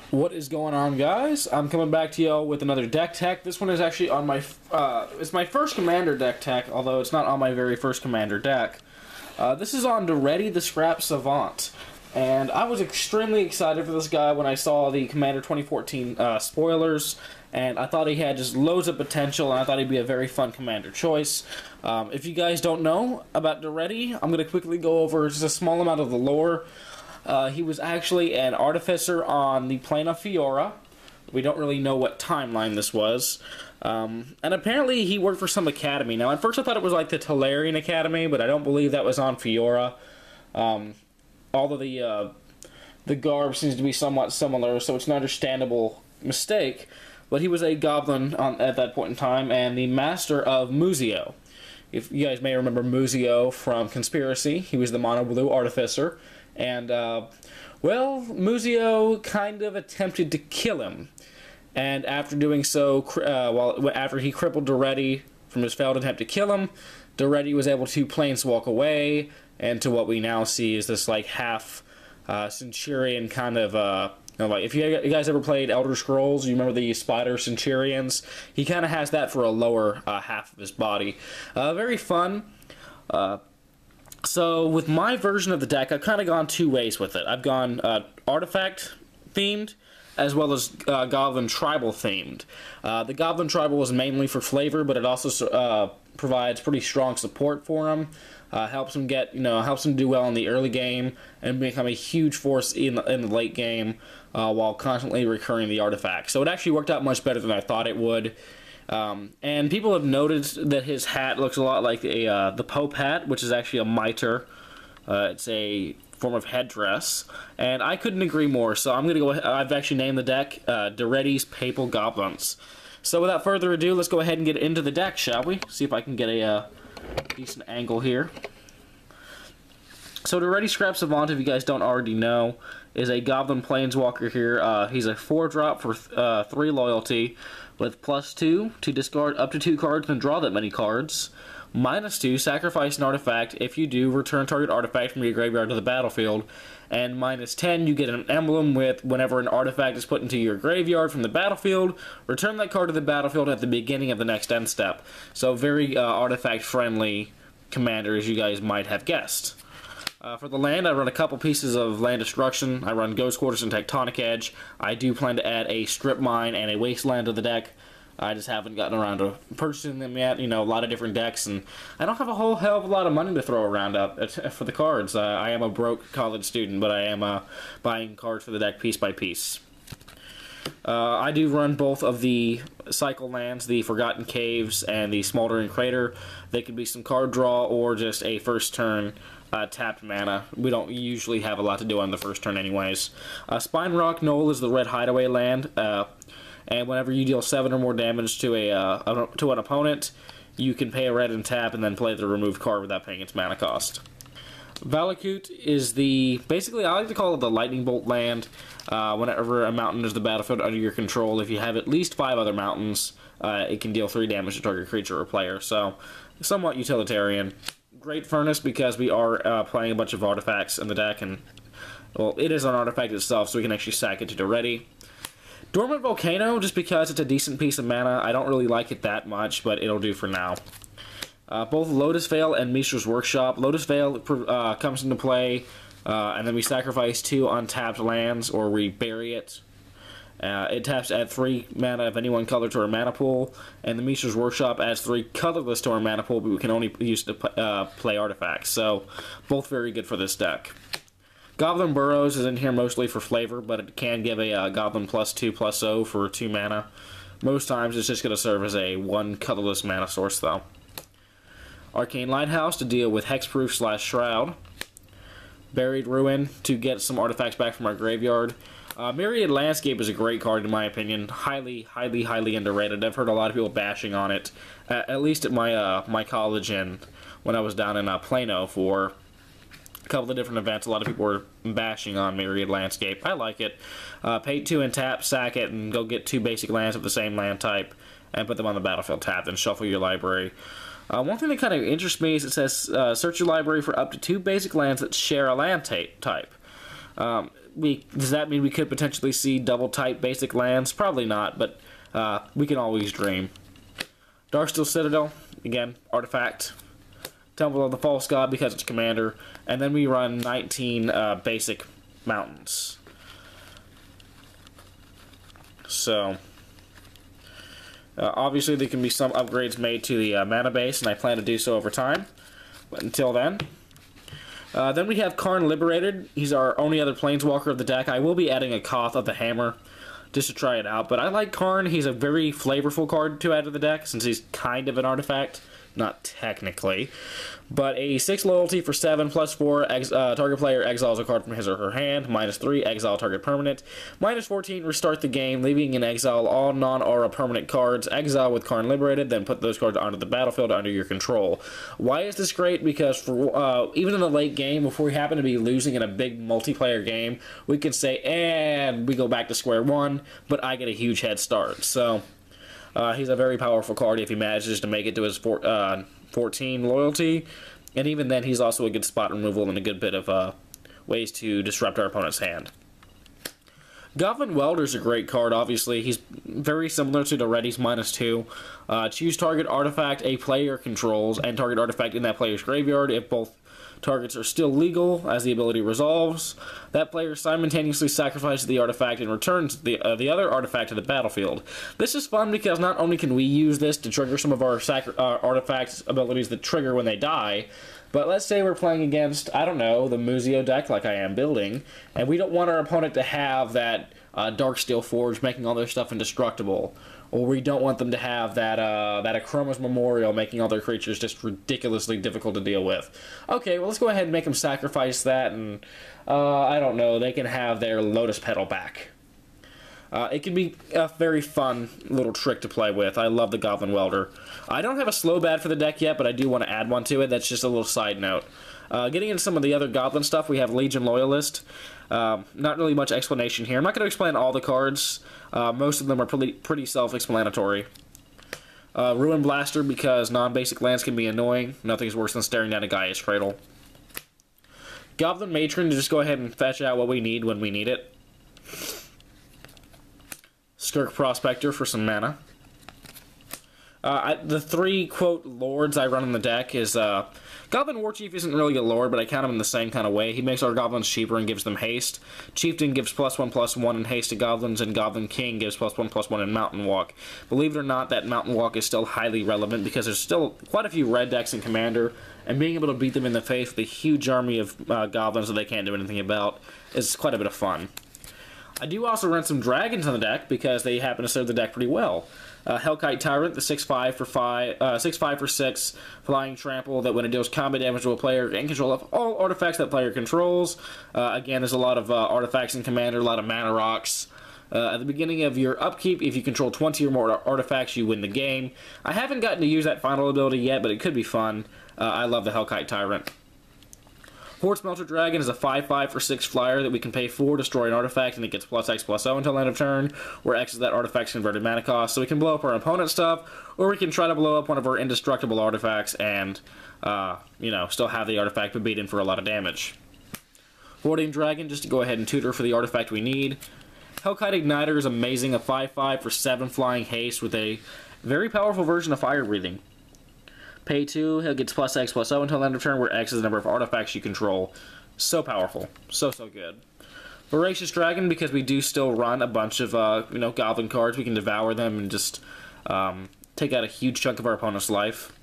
What is going on, guys? I'm coming back to y'all with another deck tech. This one is actually on my, it's my first Commander deck tech, although it's not on my very first Commander deck. This is on Daretti the Scrap Savant, and I was extremely excited for this guy when I saw the Commander 2014 spoilers, and I thought he had just loads of potential, and I thought he'd be a very fun Commander choice. If you guys don't know about Daretti, I'm going to quickly go over just a small amount of the lore. He was actually an artificer on the plane of Fiora. We don't really know what timeline this was. And apparently he worked for some academy. Now, at first I thought it was like the Talarian Academy, but I don't believe that was on Fiora. Although the garb seems to be somewhat similar, so it's an understandable mistake. But he was a goblin at that point in time, and the master of Muzio. If you guys may remember Muzio from Conspiracy, he was the mono blue artificer. And, well, Muzio kind of attempted to kill him. And after doing so, after he crippled Daretti from his failed attempt to kill him, Daretti was able to planeswalk away, and to what we now see is this, like, half Centurion kind of, like, if you guys ever played Elder Scrolls, you remember the Spider Centurions? He kind of has that for a lower half of his body. Very fun. So, with my version of the deck, I've kind of gone two ways with it. I've gone artifact-themed, as well as Goblin Tribal-themed. The Goblin Tribal is mainly for flavor, but it also provides pretty strong support for him. Helps him get, helps him do well in the early game, and become a huge force in the late game, while constantly recurring the artifacts. So it actually worked out much better than I thought it would. And people have noticed that his hat looks a lot like the Pope hat, which is actually a mitre. It's a form of headdress, and I couldn't agree more. So I'm gonna go. I've actually named the deck Daretti's Papal Goblins. So without further ado, let's go ahead and get into the deck, shall we? See if I can get a decent angle here. So Daretti Scrap Savant, if you guys don't already know, is a Goblin Planeswalker here. He's a 4-drop for 3 loyalty, with +2 to discard up to 2 cards and draw that many cards. -2, sacrifice an artifact. If you do, return target artifact from your graveyard to the battlefield. And -10, you get an emblem with whenever an artifact is put into your graveyard from the battlefield, return that card to the battlefield at the beginning of the next end step. So very artifact-friendly commander, as you guys might have guessed. For the land, I run a couple pieces of land destruction. I run Ghost Quarters and Tectonic Edge. I do plan to add a Strip Mine and a Wasteland to the deck. I just haven't gotten around to purchasing them yet. A lot of different decks, and I don't have a whole hell of a lot of money to throw around for the cards. I am a broke college student, but I am buying cards for the deck piece by piece. I do run both of the cycle lands, the Forgotten Caves and the Smoldering Crater. They could be some card draw or just a first turn tapped mana. We don't usually have a lot to do on the first turn anyways. Spine Rock Knoll is the red hideaway land, and whenever you deal 7 or more damage to an opponent, you can pay a red and tap and then play the removed card without paying its mana cost. Valakut is basically I like to call it the lightning bolt land. Whenever a mountain is the battlefield under your control, if you have at least 5 other mountains, it can deal 3 damage to target creature or player, so somewhat utilitarian. Great Furnace because we are playing a bunch of artifacts in the deck, and, well, it is an artifact itself, so we can actually sack it to Daretti. Dormant Volcano, just because it's a decent piece of mana. I don't really like it that much, but it'll do for now. Both Lotus Veil and Mishra's Workshop. Lotus Veil comes into play, and then we sacrifice 2 untapped lands, or we bury it. It taps to add 3 mana of any one color to our mana pool, and the Mishra's Workshop adds 3 colorless to our mana pool, but we can only use to play artifacts, so both very good for this deck. Goblin Burrows is in here mostly for flavor, but it can give a Goblin +2/+0 for 2 mana. Most times it's just going to serve as a 1 colorless mana source, though. Arcane Lighthouse to deal with Hexproof/Shroud. Buried Ruin to get some artifacts back from our graveyard. Myriad Landscape is a great card in my opinion. Highly, highly, highly underrated. I've heard a lot of people bashing on it, at least at my college and when I was down in Plano for a couple of different events. A lot of people were bashing on Myriad Landscape. I like it. Pay 2 and tap, sack it, and go get 2 basic lands of the same land type and put them on the battlefield tapped and shuffle your library. One thing that kind of interests me is it says search your library for up to 2 basic lands that share a land type. does that mean we could potentially see double type basic lands? Probably not, but we can always dream. Darksteel Citadel, again, artifact. Temple of the False God because it's commander, and then we run 19 basic mountains. So, obviously there can be some upgrades made to the mana base, and I plan to do so over time. But until then. Then we have Karn Liberated. He's our only other Planeswalker of the deck. I will be adding a Koth of the Hammer just to try it out. But I like Karn. He's a very flavorful card to add to the deck since he's kind of an artifact. Not technically. But a 6 loyalty for 7, +4, target player exiles a card from his or her hand, -3, exile target permanent, -14, restart the game, leaving in exile all non-aura permanent cards, exile with Karn Liberated, then put those cards onto the battlefield under your control. Why is this great? Because for even in the late game, before we happen to be losing in a big multiplayer game, we can say, and we go back to square one, but I get a huge head start. So, he's a very powerful card if he manages to make it to his 14 loyalty, and even then he's also a good spot removal and a good bit of ways to disrupt our opponent's hand. Goblin Welder's a great card, obviously. He's very similar to Daretti's -2. Choose target artifact a player controls and target artifact in that player's graveyard. If both targets are still legal as the ability resolves, that player simultaneously sacrifices the artifact and returns the other artifact to the battlefield. This is fun because not only can we use this to trigger some of our artifacts abilities that trigger when they die, but let's say we're playing against, I don't know, the Muzio deck like I am building, and we don't want our opponent to have that Darksteel Forge making all their stuff indestructible. Or we don't want them to have that Akroma's Memorial making all their creatures just ridiculously difficult to deal with. Okay, well, let's go ahead and make them sacrifice that, and I don't know, they can have their Lotus Petal back. It can be a very fun little trick to play with. I love the Goblin Welder. I don't have a slow bad for the deck yet, but I do want to add one to it. That's just a little side note. Getting into some of the other Goblin stuff, we have Legion Loyalist. Not really much explanation here. I'm not going to explain all the cards. Most of them are pretty self-explanatory. Ruin Blaster because non-basic lands can be annoying. Nothing's worse than staring down a Gaia's Cradle. Goblin Matron to just go ahead and fetch out what we need when we need it. Skirk Prospector for some mana. The three, quote, lords I run in the deck is, Goblin Warchief isn't really a lord, but I count him in the same kind of way. He makes our goblins cheaper and gives them haste. Chieftain gives +1/+1 in haste to goblins, and Goblin King gives +1/+1 in Mountain Walk. Believe it or not, that Mountain Walk is still highly relevant because there's still quite a few red decks in Commander, and being able to beat them in the face with a huge army of goblins that they can't do anything about is quite a bit of fun. I do also run some dragons on the deck because they happen to serve the deck pretty well. Hellkite Tyrant, the 6/5 for 6 flying trample that when it deals combat damage to a player in control of all artifacts that player controls. Again, there's a lot of artifacts in Commander, a lot of mana rocks. At the beginning of your upkeep, if you control 20 or more artifacts, you win the game. I haven't gotten to use that final ability yet, but it could be fun. I love the Hellkite Tyrant. Horde Smelter Dragon is a 5/5 for 6 flyer that we can pay for, destroy an artifact, and it gets +X/+0 until end of turn, where X is that artifact's converted mana cost. So we can blow up our opponent's stuff, or we can try to blow up one of our indestructible artifacts and, you know, still have the artifact but beat in for a lot of damage. Hoarding Dragon, just to go ahead and tutor for the artifact we need. Hellkite Igniter is amazing, a 5/5 for 7 flying haste with a very powerful version of Fire Breathing. Pay 2, he gets +X/+0 until end of turn, where X is the number of artifacts you control. So powerful. So good. Voracious Dragon, because we do still run a bunch of, you know, Goblin cards. We can devour them and just take out a huge chunk of our opponent's life.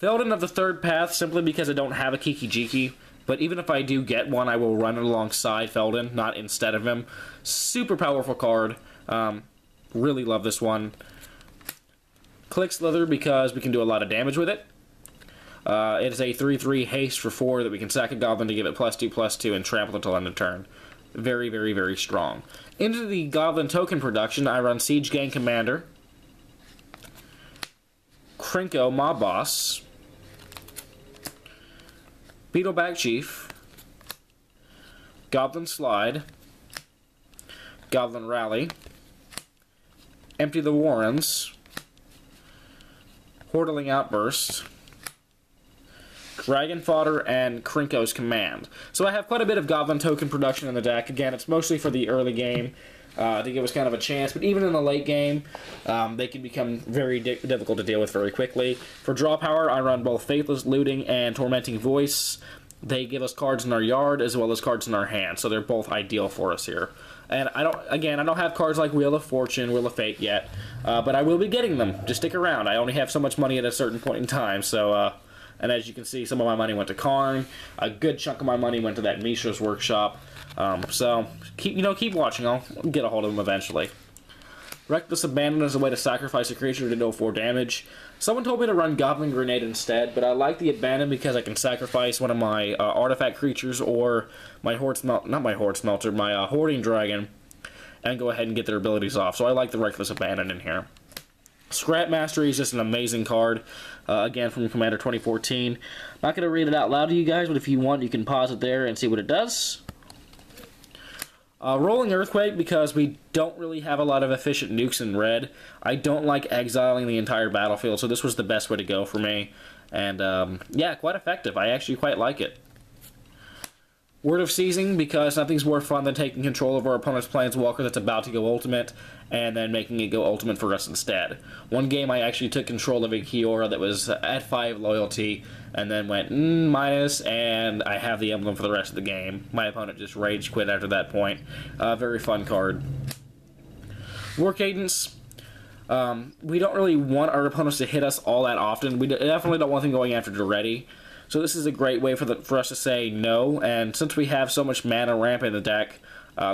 Feldon of the Third Path, simply because I don't have a Kiki-Jiki. But even if I do get one, I will run it alongside Feldon, not instead of him. Super powerful card. Really love this one. Click Slither because we can do a lot of damage with it. It is a 3/3 haste for 4 that we can sack a goblin to give it +2/+2 and trample until end of turn. Very strong. Into the goblin token production, I run Siege Gang Commander, Krinko Mob Boss, Beetleback Chief, Goblin Slide, Goblin Rally, Empty the Warrens, Hordeling Outburst, Dragon Fodder, and Krinko's Command. So I have quite a bit of Goblin token production in the deck. Again, it's mostly for the early game to give us kind of a chance, but even in the late game, they can become very difficult to deal with very quickly. For draw power, I run both Faithless Looting and Tormenting Voice. They give us cards in our yard as well as cards in our hand, so they're both ideal for us here. And I don't have cards like Wheel of Fortune, Wheel of Fate yet, but I will be getting them. Just stick around. I only have so much money at a certain point in time, so and as you can see, some of my money went to Karn. A good chunk of my money went to that Mishra's workshop. So keep watching. I'll get a hold of them eventually. Reckless Abandon is a way to sacrifice a creature to deal 4 damage. Someone told me to run Goblin Grenade instead, but I like the Abandon because I can sacrifice one of my artifact creatures or my my Hoarding Dragon, and go ahead and get their abilities off. So I like the Reckless Abandon in here. Scrap Mastery is just an amazing card, again from Commander 2014. Not going to read it out loud to you guys, but if you want, you can pause it there and see what it does. Rolling Earthquake, because we don't really have a lot of efficient nukes in red. I don't like exiling the entire battlefield, so this was the best way to go for me. And, yeah, quite effective. I actually quite like it. Word of Seizing, because nothing's more fun than taking control of our opponent's Planeswalker that's about to go ultimate, and then making it go ultimate for us instead. One game I actually took control of a Kiora that was at 5 loyalty, and then went minus, and I have the emblem for the rest of the game. My opponent just rage quit after that point. Very fun card. War Cadence. We don't really want our opponents to hit us all that often. We definitely don't want them going after Daretti. So this is a great way for us to say no, and since we have so much mana ramp in the deck,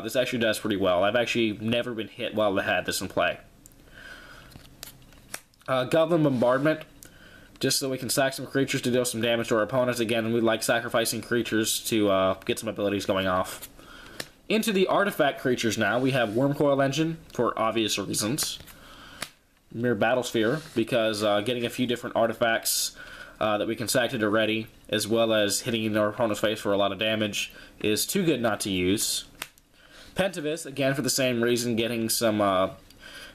this actually does pretty well. I've actually never been hit while I had this in play. Goblin Bombardment, just so we can sack some creatures to deal some damage to our opponents. Again, we like sacrificing creatures to get some abilities going off. Into the artifact creatures now, we have Wormcoil Engine, for obvious reasons. Mirror Battlesphere, because getting a few different artifacts that we can sack to Daretti, as well as hitting our opponent's face for a lot of damage, is too good not to use. Pentavis, again for the same reason, getting some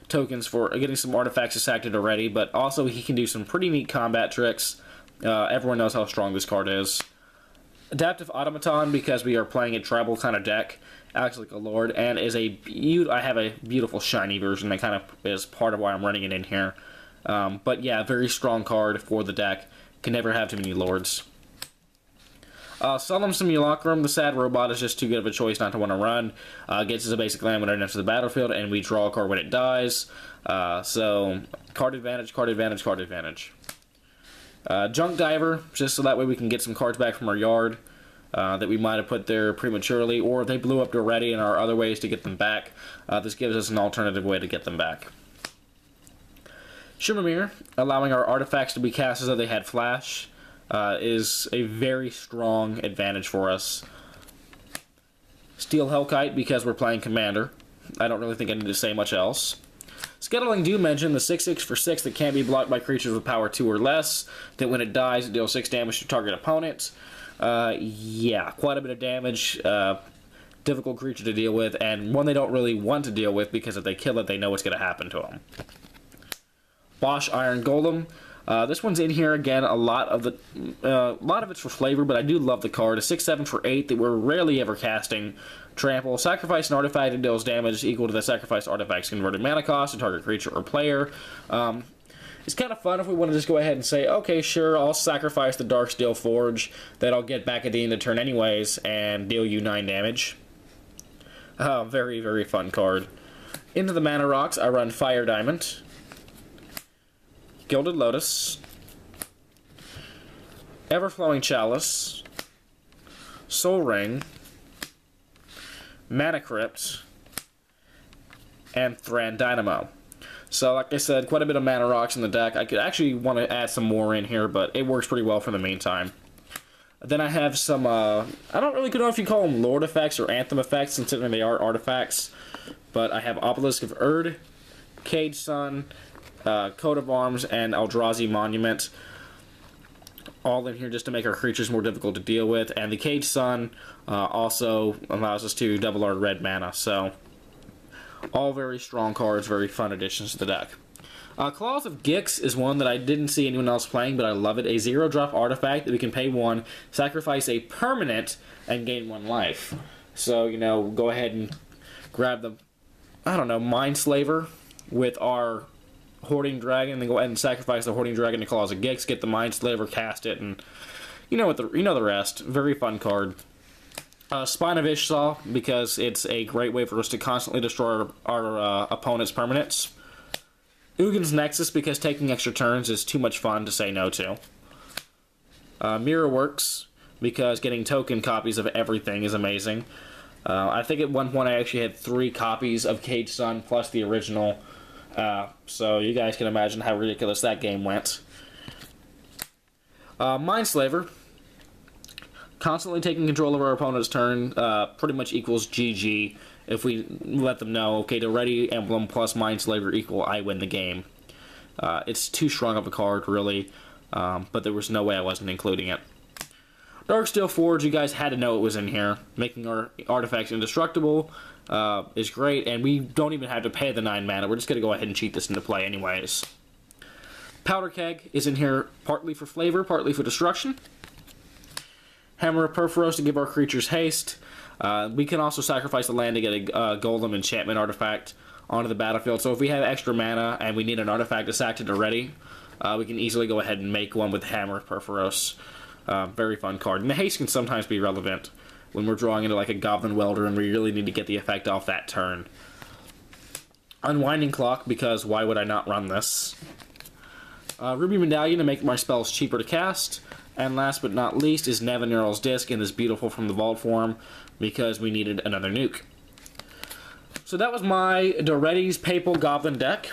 tokens for getting some artifacts to sack to Daretti, but also he can do some pretty neat combat tricks. Everyone knows how strong this card is. Adaptive Automaton, because we are playing a tribal kind of deck, acts like a lord, and is I have a beautiful shiny version that kind of is part of why I'm running it in here. But yeah, very strong card for the deck. Can never have too many lords. Solemn Simulacrum, the sad robot, is just too good of a choice not to want to run. Gets us a basic land when it enters the battlefield, and we draw a card when it dies. So, card advantage, card advantage, card advantage. Junk Diver, just so that way we can get some cards back from our yard that we might have put there prematurely, or if they blew up Daretti and there are other ways to get them back. This gives us an alternative way to get them back. Shimmermere, allowing our artifacts to be cast as though they had flash, is a very strong advantage for us. Steel Hellkite, because we're playing Commander. I don't really think I need to say much else. Scuttling Doom Engine, the 6/6 for 6 that can't be blocked by creatures with power 2 or less, that when it dies, it deals 6 damage to target opponent. Yeah, quite a bit of damage. Difficult creature to deal with, and one they don't really want to deal with, because if they kill it, they know what's going to happen to them. Bosch Iron Golem. This one's in here again. A lot of it's for flavor, but I do love the card. A 6/7 for 8 that we're rarely ever casting. Trample. Sacrifice an artifact and deals damage equal to the sacrificed artifact's converted mana cost to target creature or player. It's kind of fun if we want to just go ahead and say, okay, sure, I'll sacrifice the Darksteel Forge that I'll get back at the end of the turn anyways and deal you 9 damage. Very, very fun card. Into the Mana Rocks, I run Fire Diamond, Gilded Lotus, Everflowing Chalice, Soul Ring, Mana Crypt, and Thran Dynamo. So, like I said, quite a bit of Mana Rocks in the deck. I could actually want to add some more in here, but it works pretty well for the meantime. Then I have some, I don't really know if you call them Lord effects or Anthem effects, considering they are artifacts. But I have Obelisk of Erd, Cage Sun, Coat of Arms, and Eldrazi Monument. All in here just to make our creatures more difficult to deal with. And the Cage Sun also allows us to double our red mana. So, all very strong cards, very fun additions to the deck. Claws of Geeks is one that I didn't see anyone else playing, but I love it. A 0-drop artifact that we can pay 1, sacrifice a permanent, and gain 1 life. So, you know, go ahead and grab the, I don't know, Mind Slaver with our Hoarding Dragon, and then go ahead and sacrifice the Hoarding Dragon to Claws of Geeks, get the Mind Slaver, cast it, and you know the rest. Very fun card. Spine of Ishsaw, because it's a great way for us to constantly destroy our opponent's permanents. Ugin's Nexus, because taking extra turns is too much fun to say no to. Mirror Works, because getting token copies of everything is amazing. I think at one point I actually had 3 copies of Cage Sun plus the original, so you guys can imagine how ridiculous that game went. Mind Slaver, constantly taking control of our opponent's turn, pretty much equals GG. If we let them know, okay, Daretti emblem plus Mind Slaver equal I win the game. It's too strong of a card, really, but there was no way I wasn't including it. Darksteel Forge, you guys had to know it was in here. Making our artifacts indestructible is great, and we don't even have to pay the 9 mana. We're just going to go ahead and cheat this into play anyways. Powder Keg is in here partly for flavor, partly for destruction. Hammer of Perforos to give our creatures haste. We can also sacrifice a land to get a Golem enchantment artifact onto the battlefield. So if we have extra mana and we need an artifact to sack to Daretti, we can easily go ahead and make one with Hammer of Perforos. Very fun card. And the haste can sometimes be relevant when we're drawing into like a Goblin Welder and we really need to get the effect off that turn. Unwinding Clock, because why would I not run this? Ruby Medallion to make my spells cheaper to cast. And last but not least is Nevinyrral's Disc in this beautiful from the vault form, because we needed another nuke. So that was my Daretti's Papal Goblin deck.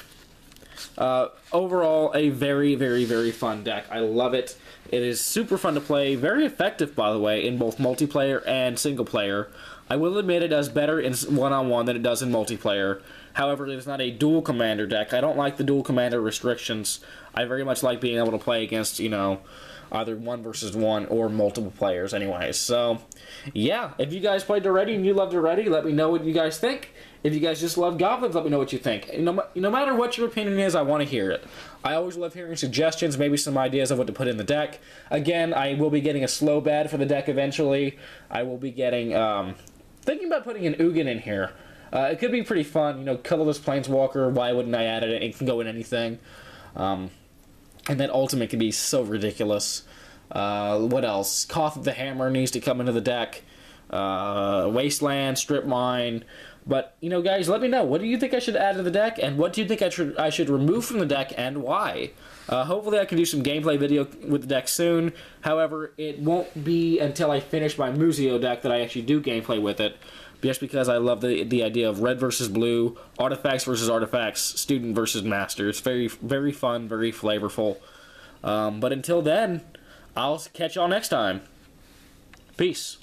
Overall, a very, very, very fun deck. I love it. It is super fun to play, very effective, by the way, in both multiplayer and single player. I will admit it does better in one-on-one than it does in multiplayer. However, it is not a dual commander deck. I don't like the dual commander restrictions. I very much like being able to play against, you know, either 1 versus 1 or multiple players anyways. So, yeah, if you guys played Daretti and you love Daretti, let me know what you guys think. If you guys just love Goblins, let me know what you think. No matter what your opinion is, I want to hear it. I always love hearing suggestions, maybe some ideas of what to put in the deck. Again, I will be getting a slow bad for the deck eventually. I will be getting, thinking about putting an Ugin in here. It could be pretty fun, you know, colorless Planeswalker, why wouldn't I add it? It can go in anything. And that ultimate can be so ridiculous. What else? Koth of the Hammer needs to come into the deck. Wasteland, Strip Mine. But, you know, guys, let me know. What do you think I should add to the deck? And what do you think I should remove from the deck, and why? Hopefully I can do some gameplay video with the deck soon. However, it won't be until I finish my Muzio deck that I actually do gameplay with it. Just because I love the idea of red versus blue, artifacts versus artifacts, student versus master. It's very, very fun, very flavorful. But until then, I'll catch y'all next time. Peace.